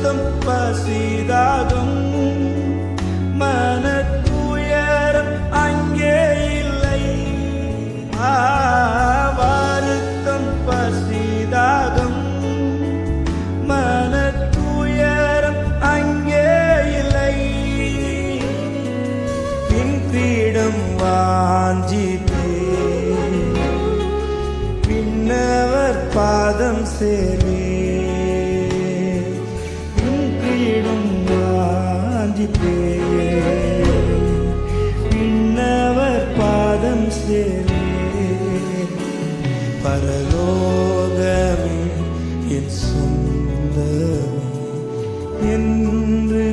வருத்தம் பசிதாகம் மனத்துயரம் அங்கே இல்லை. வருத்தம் பசிதாகம் மனத்துயரம் அங்கே இல்லை. பின் கிரீடம் வாஞ்சித்தே பின்னவர் பாதம் சேரே. பின்னவர் பாதம் சேரே. பரலோகமே என் சொந்தமே என்று